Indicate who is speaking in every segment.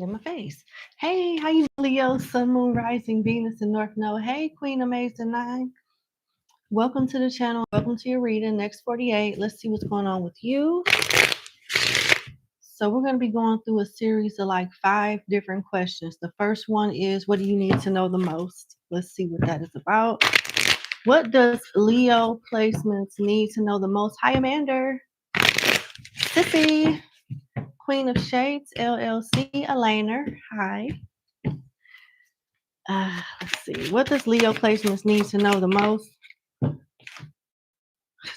Speaker 1: in my face. Hey, how you doing, Leo, Sun, Moon, Rising, Venus, and North Node? Hey, Queen Amazing 9. Welcome to the channel. Welcome to your reading. Next 48. Let's see what's going on with you. So we're going to be going through a series of like 5 different questions. The first one is, what do you need to know the most? Let's see what that is about. What does Leo placements need to know the most? Hi, Amanda. Sissy. Queen of Shades, LLC, Elena. Hi. Let's see. What does Leo placements need to know the most?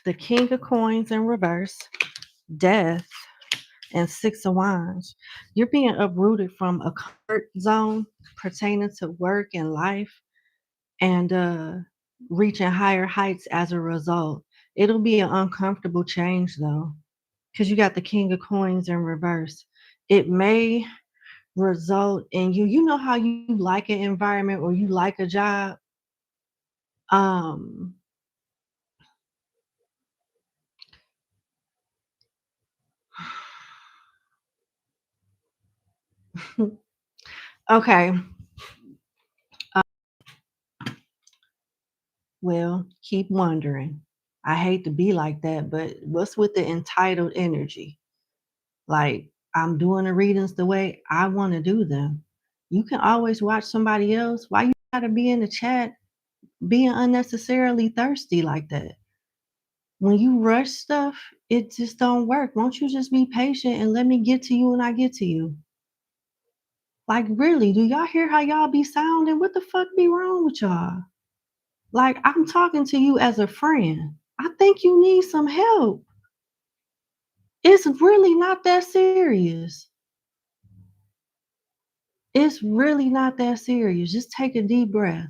Speaker 1: The King of Coins in reverse, Death, and Six of Wands. You're being uprooted from a comfort zone pertaining to work and life, and reaching higher heights as a result. It'll be an uncomfortable change though, because you got the King of Coins in reverse. It may result in you know how you like an environment or you like a job. Okay. Well, keep wondering. I hate to be like that, but what's with the entitled energy? Like, I'm doing the readings the way I want to do them. You can always watch somebody else. Why you gotta be in the chat being unnecessarily thirsty like that? When you rush stuff, it just don't work. Won't you just be patient and let me get to you when I get to you? Like, really, do y'all hear how y'all be sounding? What the fuck be wrong with y'all? Like, I'm talking to you as a friend. I think you need some help. It's really not that serious. It's really not that serious. Just take a deep breath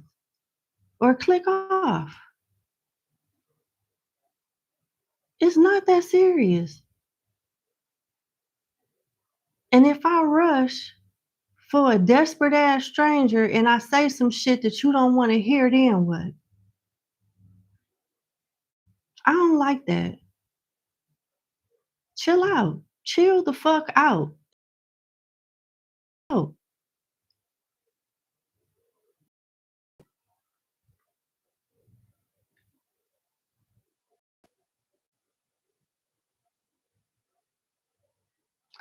Speaker 1: or click off. It's not that serious. And if I rush for a desperate ass stranger and I say some shit that you don't want to hear, then what? I don't like that. Chill out. Chill the fuck out. Oh.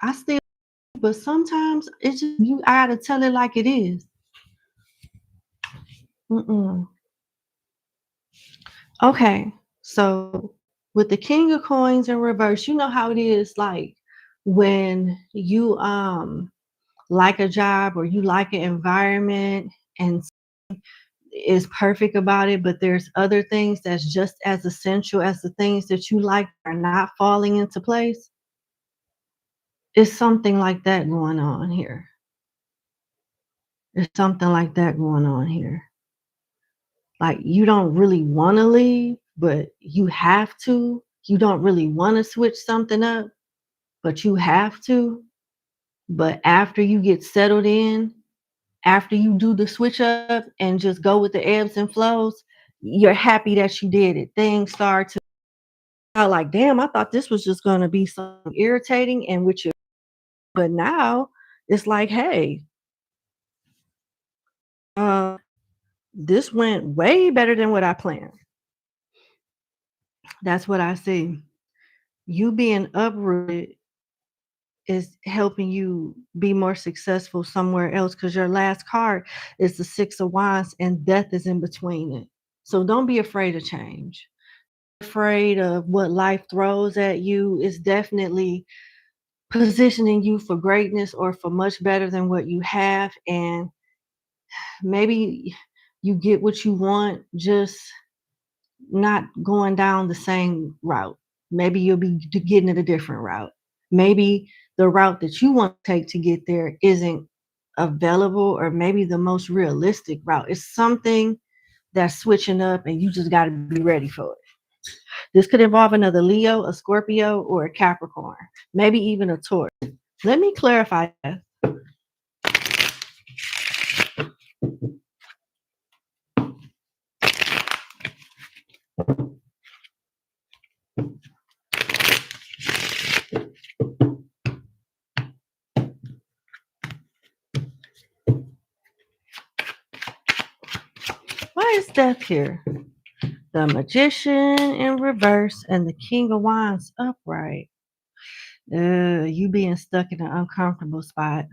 Speaker 1: I still, but sometimes it's just you. I gotta tell it like it is. Okay, so with the King of Coins in reverse, you know how it is. Like when you like a job or you like an environment and is perfect about it, but there's other things that's just as essential as the things that you like are not falling into place. It's something like that going on here. There's something like that going on here. Like you don't really want to leave, but you have to. You don't really want to switch something up, but you have to. But after you get settled in, after you do the switch up and just go with the ebbs and flows, you're happy that you did it. Things start to like, damn, I thought this was just going to be something irritating and with you. But now it's like, hey, this went way better than what I planned. That's what I see. You being uprooted is helping you be more successful somewhere else because your last card is the Six of Wands and death is in between it. So don't be afraid of change. Afraid of what life throws at you. Is definitely positioning you for greatness or for much better than what you have. And maybe you get what you want, just not going down the same route. Maybe you'll be getting it a different route. Maybe the route that you want to take to get there isn't available, or maybe the most realistic route. It's something that's switching up and you just got to be ready for it. This could involve another Leo, a Scorpio, or a Capricorn, maybe even a Taurus. Let me clarify that. Death here. The Magician in reverse and the King of Wands upright. You being stuck in an uncomfortable spot.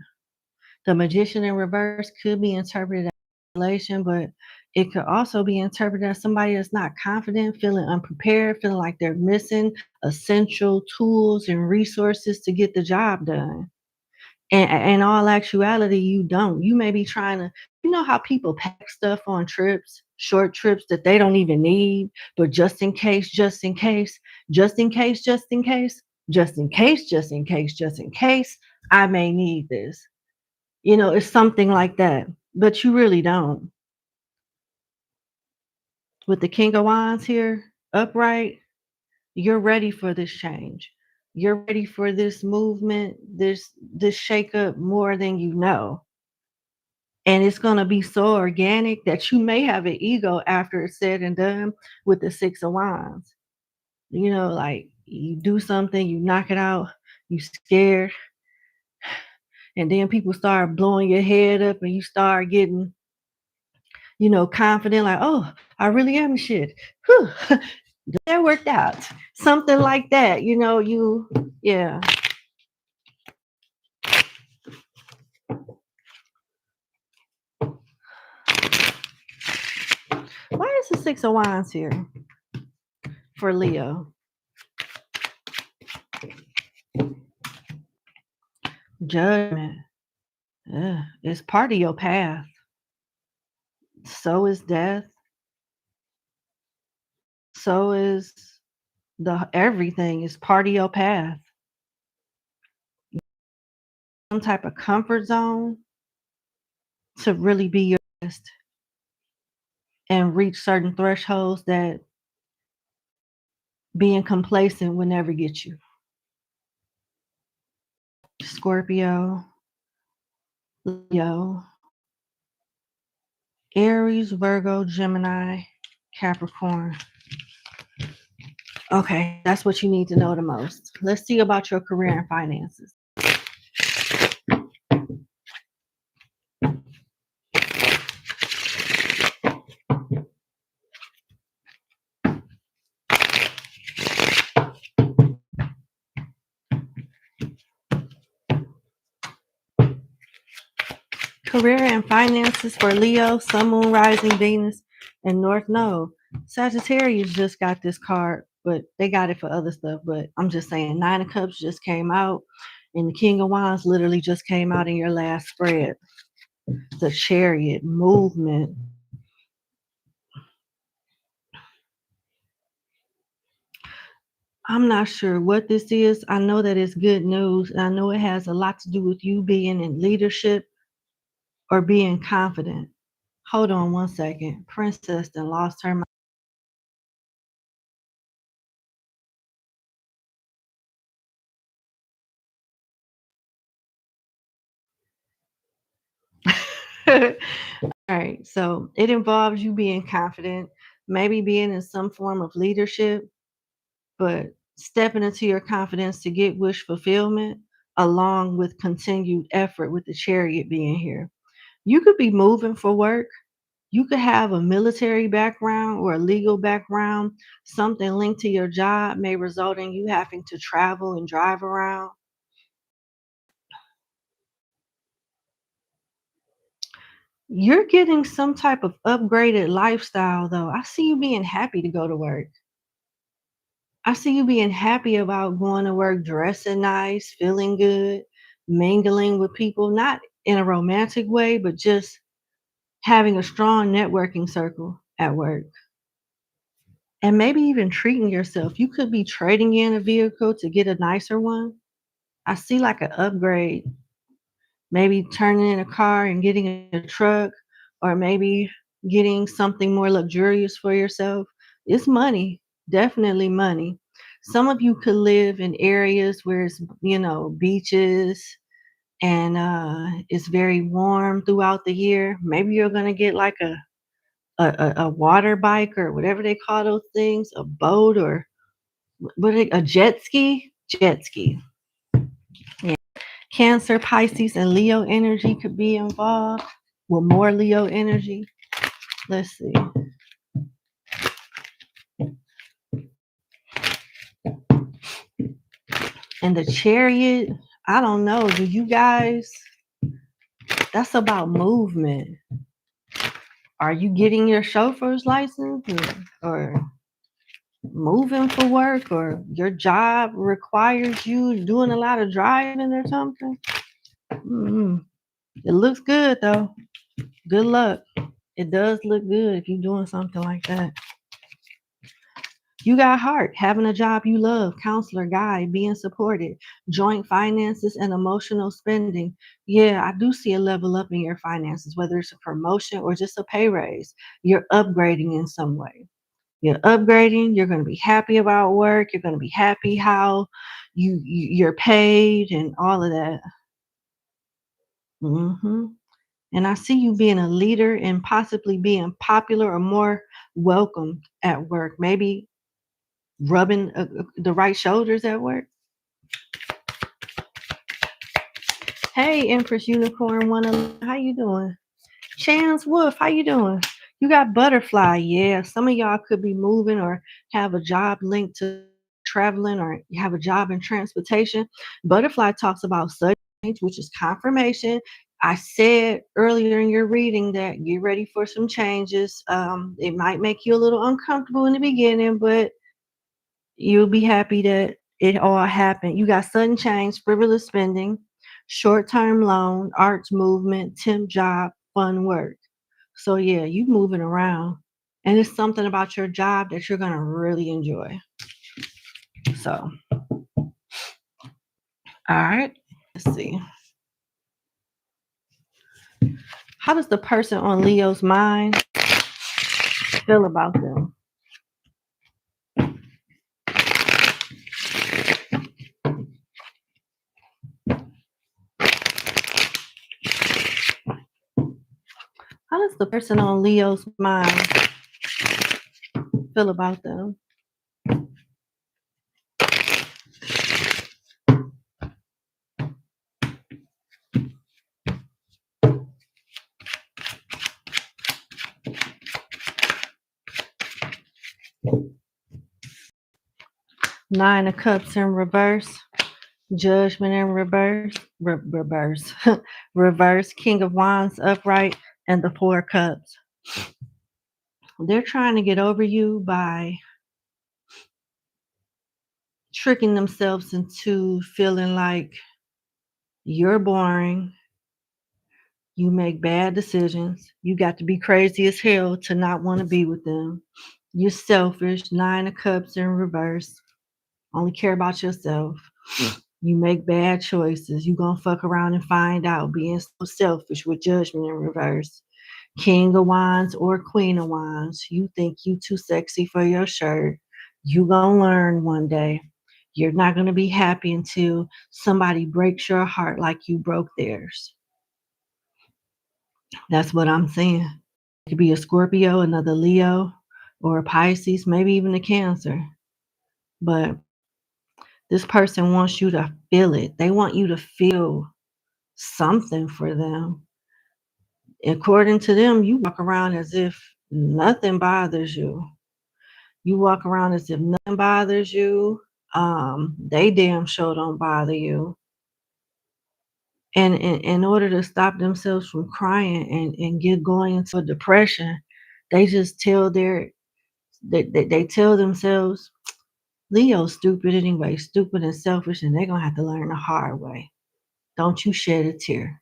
Speaker 1: The Magician in reverse could be interpreted as isolation, but it could also be interpreted as somebody that's not confident, feeling unprepared, feeling like they're missing essential tools and resources to get the job done. And in all actuality, you don't. You may be trying to, you know how people pack stuff on trips, short trips that they don't even need, but just in case, just in case, just in case, just in case, just in case, just in case, just in case, I may need this. You know, it's something like that, but you really don't. With the King of Wands here, upright, you're ready for this change. You're ready for this movement, this shakeup more than you know. And it's going to be so organic that you may have an ego after it's said and done with the Six of Wands. You know, like you do something, you knock it out, you scared, and then people start blowing your head up and you start getting, you know, confident, like, oh, I really am shit. Whew, that worked out. Something like that, you know, yeah. Why is the Six of Wands here for Leo? Judgment. It's part of your path. So is death. So is the everything is part of your path. Some type of comfort zone to really be your best and reach certain thresholds that being complacent will never get you. Scorpio, Leo, Aries, Virgo, Gemini, Capricorn. Okay, that's what you need to know the most. Let's see about your career and finances. Career and finances for Leo, Sun, Moon, Rising, Venus, and North Node. Sagittarius just got this card, but they got it for other stuff. But I'm just saying, Nine of Cups just came out, and the King of Wands literally just came out in your last spread. The Chariot, movement. I'm not sure what this is. I know that it's good news, and I know it has a lot to do with you being in leadership or being confident. Hold on one second. Princess then lost her mind. All right, so it involves you being confident, maybe being in some form of leadership, but stepping into your confidence to get wish fulfillment along with continued effort with the Chariot being here. You could be moving for work. You could have a military background or a legal background. Something linked to your job may result in you having to travel and drive around. You're getting some type of upgraded lifestyle, though. I see you being happy to go to work. I see you being happy about going to work, dressing nice, feeling good, mingling with people, not in a romantic way, but just having a strong networking circle at work. And maybe even treating yourself. You could be trading in a vehicle to get a nicer one. I see like an upgrade, maybe turning in a car and getting a truck, or maybe getting something more luxurious for yourself. It's money, definitely money. Some of you could live in areas where it's, you know, beaches and it's very warm throughout the year. Maybe you're gonna get like a water bike or whatever they call those things, a boat or a jet ski. Jet ski. Yeah. Cancer, Pisces, and Leo energy could be involved with more Leo energy. Let's see. And the Chariot, I don't know. Do you guys, that's about movement. Are you getting your chauffeur's license or moving for work, or your job requires you doing a lot of driving or something? Mm-hmm. It looks good though. Good luck. It does look good if you're doing something like that. You got heart, having a job you love, counselor, guide, being supported, joint finances, and emotional spending. Yeah, I do see a level up in your finances, whether it's a promotion or just a pay raise. You're upgrading in some way. You're upgrading. You're going to be happy about work. You're going to be happy how you're paid and all of that. Hmm. And I see you being a leader and possibly being popular or more welcomed at work. Maybe rubbing the right shoulders at work. Hey, Empress Unicorn 111, how you doing? Chance Wolf, how you doing? You got Butterfly, yeah. Some of y'all could be moving or have a job linked to traveling, or you have a job in transportation. Butterfly talks about sudden change, which is confirmation. I said earlier in your reading that get ready for some changes. It might make you a little uncomfortable in the beginning, but you'll be happy that it all happened. You got sudden change, frivolous spending, short-term loan, arts movement, temp job, fun work. So yeah, you moving around. And it's something about your job that you're gonna really enjoy. So, all right, let's see. How does the person on Leo's mind feel about them? How does the person on Leo's mind feel about them? Nine of Cups in reverse, Judgment in reverse, reverse, reverse, King of Wands upright, and the Four of Cups. They're trying to get over you by tricking themselves into feeling like you're boring, you make bad decisions, you got to be crazy as hell to not want to be with them. You're selfish, Nine of Cups in reverse, only care about yourself. You make bad choices. You gonna fuck around and find out, being so selfish with Judgment in reverse. King of Wands or Queen of Wands. You think you too sexy for your shirt. You gonna learn one day. You're not gonna be happy until somebody breaks your heart like you broke theirs. That's what I'm saying. It could be a Scorpio, another Leo, or a Pisces, maybe even a Cancer. But this person wants you to feel it. They want you to feel something for them. According to them, you walk around as if nothing bothers you. You walk around as if nothing bothers you. They damn sure don't bother you. And in order to stop themselves from crying and get going into a depression, they just tell they tell themselves, Leo's stupid anyway, stupid and selfish, and they're gonna have to learn the hard way. Don't you shed a tear.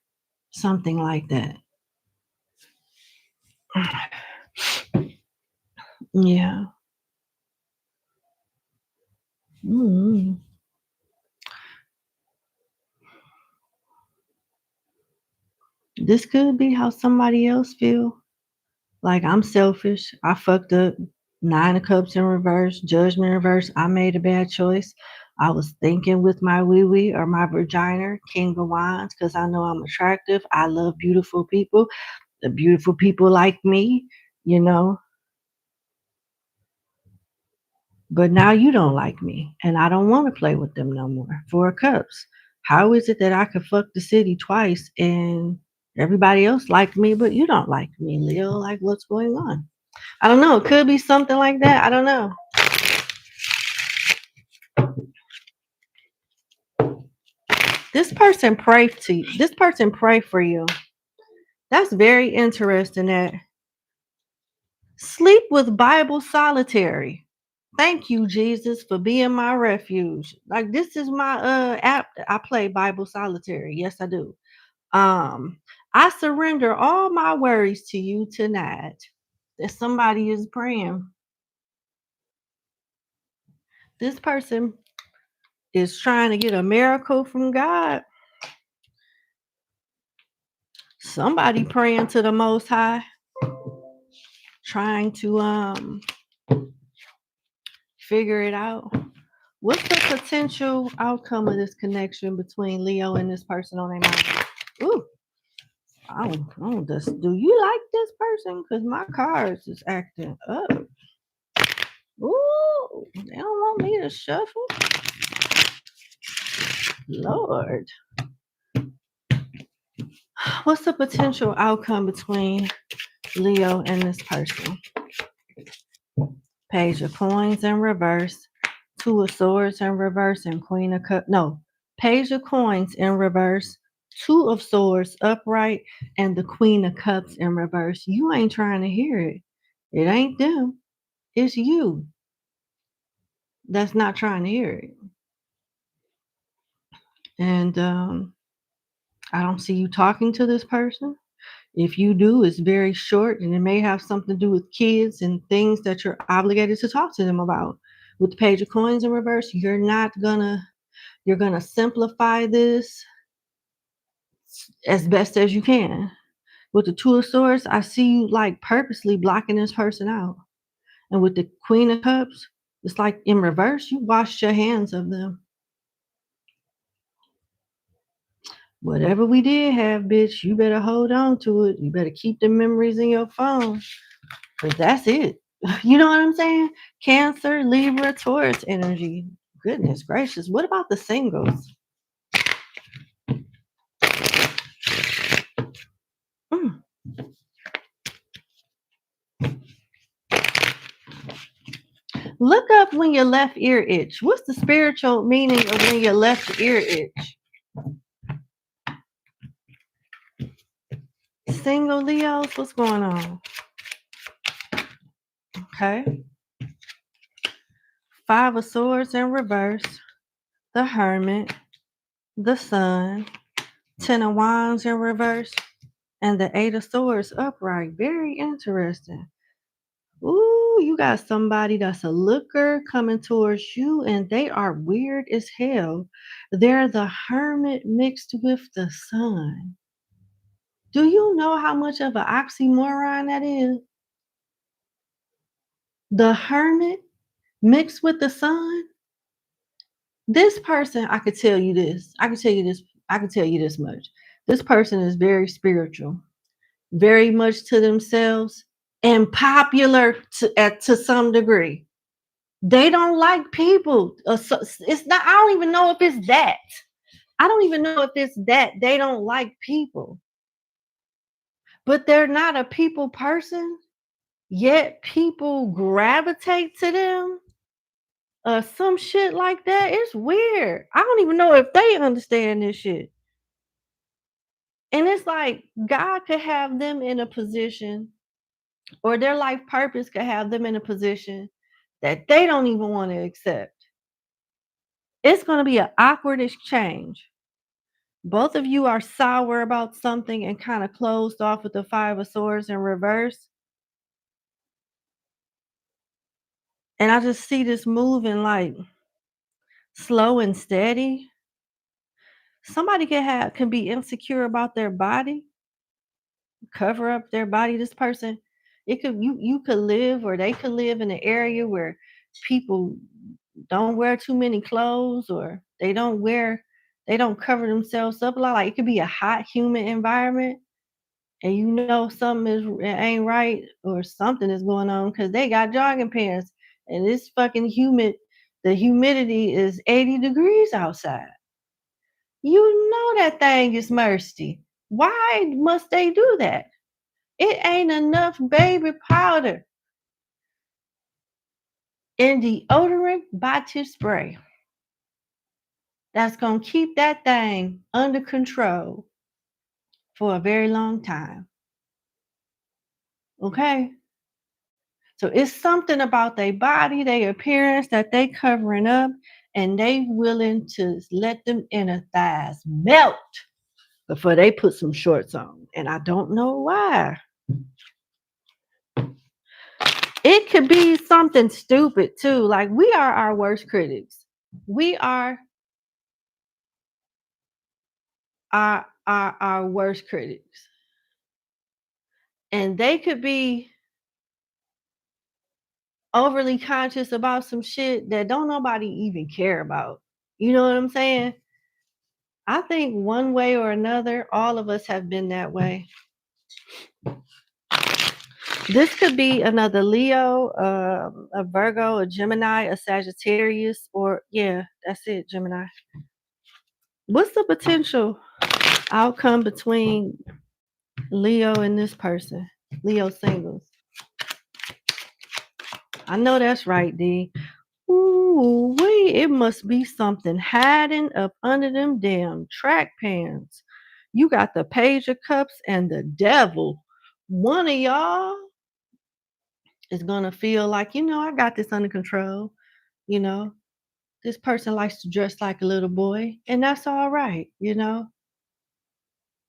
Speaker 1: Something like that. Yeah. Mm. This could be how somebody else feel. Like, I'm selfish. I fucked up. Nine of Cups in reverse, Judgment in reverse. I made a bad choice. I was thinking with my wee wee or my vagina, King of Wands, because I know I'm attractive. I love beautiful people. The beautiful people like me, you know. But now you don't like me, and I don't want to play with them no more. Four of Cups. How is it that I could fuck the city twice and everybody else liked me, but you don't like me, Leo? Like, what's going on? I don't know. It could be something like that. I don't know. This person pray to you. This person pray for you. That's very interesting. That sleep with Bible solitary. Thank you, Jesus, for being my refuge. Like this is my app. I play Bible solitary. Yes, I do. Um, I surrender all my worries to you tonight. That somebody is praying. This person is trying to get a miracle from God. Somebody praying to the Most High, trying to figure it out. What's the potential outcome of this connection between Leo and this person on their mind? Ooh, I don't just. Do you like this person? Because my cards is acting up. Ooh, they don't want me to shuffle. Lord, what's the potential outcome between Leo and this person? Page of Coins in reverse, Two of Swords in reverse, and Queen of Cups. No, Page of Coins in reverse, Two of Swords upright, and the Queen of Cups in reverse. You ain't trying to hear it. It ain't them. It's you that's not trying to hear it. And I don't see you talking to this person. If you do, it's very short and it may have something to do with kids and things that you're obligated to talk to them about. With the Page of Coins in reverse, you're gonna simplify this as best as you can. With the Two of Swords, I see you like purposely blocking this person out. And with the Queen of Cups, it's like in reverse, you washed your hands of them. Whatever we did have, bitch, you better hold on to it. You better keep the memories in your phone. But that's it. You know what I'm saying? Cancer, Libra, Taurus energy. Goodness gracious. What about the singles? Mm. Look up when your left ear itch. What's the spiritual meaning of when your left ear itch? Single Leos, what's going on? Okay. Five of Swords in reverse, the Hermit, the Sun, Ten of Wands in reverse, and the Eight of Swords upright. Very interesting. Ooh, you got somebody that's a looker coming towards you, and they are weird as hell. They're the Hermit mixed with the Sun. Do you know how much of an oxymoron that is? The Hermit mixed with the Sun? This person, I could tell you this. I could tell you this. I could tell you this much. This person is very spiritual, very much to themselves, and popular to some degree. They don't like people. It's not. I don't even know if it's that. I don't even know if it's that they don't like people. But they're not a people person. Yet people gravitate to them. Some shit like that. It's weird. I don't even know if they understand this shit. And it's like God could have them in a position, or their life purpose could have them in a position that they don't even want to accept. It's going to be an awkward exchange. Both of you are sour about something and kind of closed off with the Five of Swords in reverse. And I just see this moving like slow and steady. Somebody can be insecure about their body, cover up their body. This person, you could live, or they could live in an area where people don't wear too many clothes, or they don't cover themselves up a lot. Like it could be a hot, humid environment, and you know something ain't right, or something is going on because they got jogging pants and it's fucking humid. The humidity is 80 degrees outside. You know that thing is musty. Why must they do that? It ain't enough baby powder in deodorant body spray. that's going to keep that thing under control for a very long time. Okay? So it's something about their body, their appearance that they covering up, and they willing to let them inner thighs melt before they put some shorts on. And I don't know why. It could be something stupid too. Like, we are our worst critics. We are our worst critics. And they could be overly conscious about some shit that don't nobody even care about. You know what I'm saying? I think one way or another, all of us have been that way. This could be another Leo, a Virgo, a Gemini, a Sagittarius, or yeah, that's it, Gemini. What's the potential outcome between Leo and this person? Leo singles. I know that's right, D. Ooh, wait, it must be something hiding up under them damn track pants. You got the Page of Cups and the Devil. One of y'all is gonna feel like, I got this under control. You know, this person likes to dress like a little boy, and that's all right.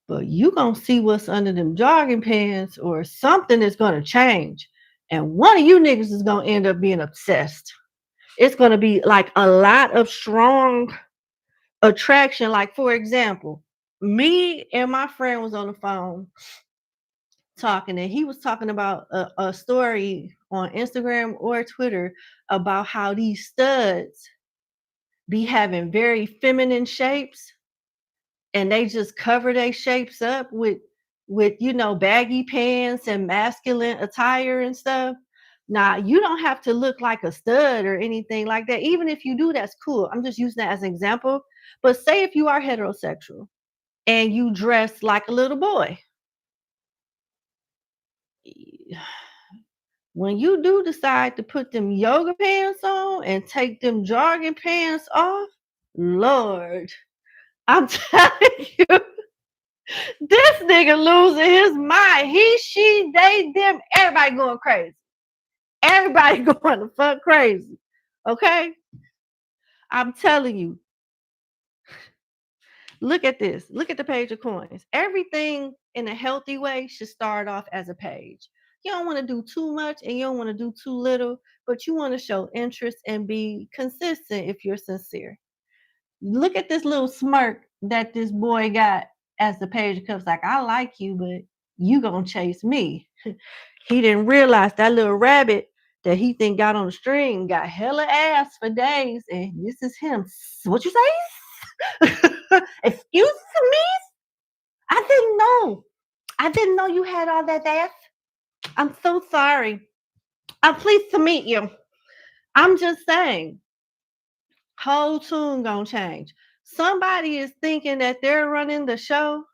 Speaker 1: But you gonna see what's under them jogging pants, or something is gonna change. And one of you niggas is gonna end up being obsessed. It's gonna be like a lot of strong attraction. Like, for example, me and my friend was on the phone talking, and he was talking about a story on Instagram or Twitter about how these studs be having very feminine shapes, and they just cover their shapes up with baggy pants and masculine attire and stuff. Now, you don't have to look like a stud or anything like that. Even if you do, that's cool. I'm just using that as an example. But say if you are heterosexual and you dress like a little boy, when you do decide to put them yoga pants on and take them jogging pants off, Lord, I'm telling you, this nigga losing his mind. He, she, they, them, everybody going crazy. Everybody going the fuck crazy. Okay? I'm telling you. Look at this. Look at the Page of Coins. Everything in a healthy way should start off as a page. You don't want to do too much and you don't want to do too little, but you want to show interest and be consistent if you're sincere. Look at this little smirk that this boy got as the Page of Cups. Like, I like you, but you gonna chase me. He didn't realize that little rabbit that he think got on the string got hella ass for days, and this is him. What you say? Excuse me? I didn't know. I didn't know you had all that ass. I'm so sorry. I'm pleased to meet you. I'm just saying, whole tune gonna change. Somebody is thinking that they're running the show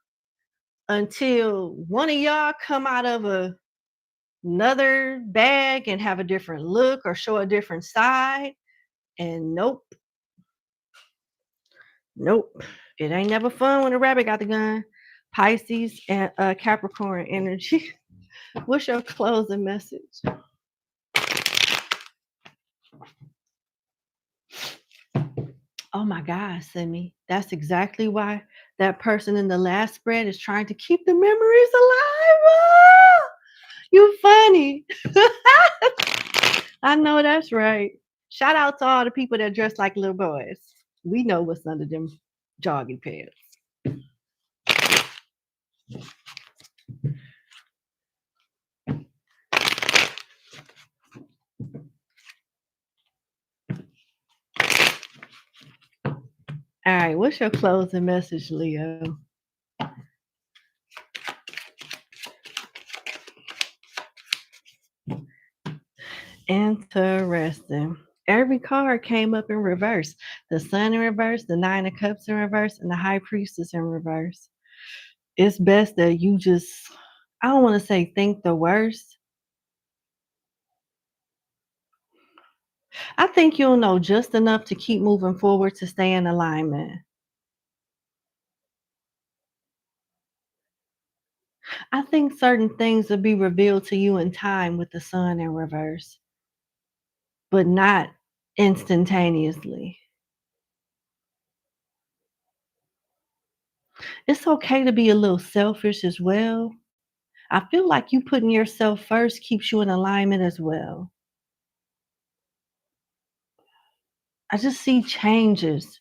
Speaker 1: until one of y'all come out of another bag and have a different look or show a different side. And nope. It ain't never fun when a rabbit got the gun. Pisces and Capricorn energy. What's your closing message? Oh my God, Simi. That's exactly why that person in the last spread is trying to keep the memories alive. Oh, you funny. I know that's right. Shout out to all the people that dress like little boys. We know what's under them jogging pants. All right, what's your closing message, Leo? Interesting. Every card came up in reverse. The Sun in reverse, the Nine of Cups in reverse, and the High Priestess in reverse. It's best that you just, I don't want to say think the worst. I think you'll know just enough to keep moving forward to stay in alignment. I think certain things will be revealed to you in time with the sun in reverse, but not instantaneously. It's okay to be a little selfish as well. I feel like you putting yourself first keeps you in alignment as well. I just see changes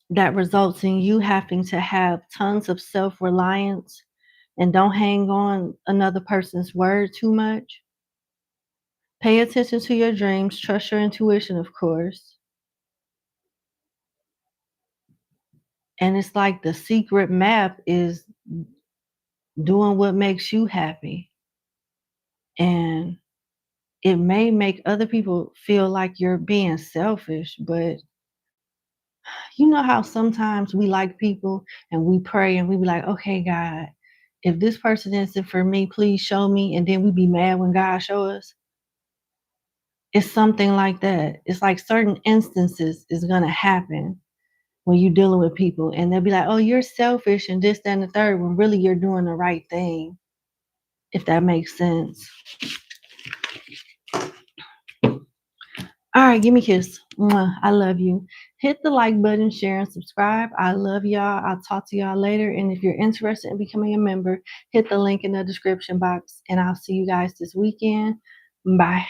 Speaker 1: that results in you having to have tons of self-reliance and don't hang on another person's word too much. Pay attention to your dreams, trust your intuition, of course. And it's like the secret map is doing what makes you happy. And it may make other people feel like you're being selfish, but you know how sometimes we like people and we pray and we be like, okay, God, if this person isn't for me, please show me. And then we be mad when God show us. It's something like that. It's like certain instances is gonna happen when you're dealing with people, and they'll be like, "Oh, you're selfish," and this, that, and the third. When really you're doing the right thing, if that makes sense. All right, give me a kiss. Mwah, I love you. Hit the like button, share, and subscribe. I love y'all. I'll talk to y'all later. And if you're interested in becoming a member, hit the link in the description box. And I'll see you guys this weekend. Bye.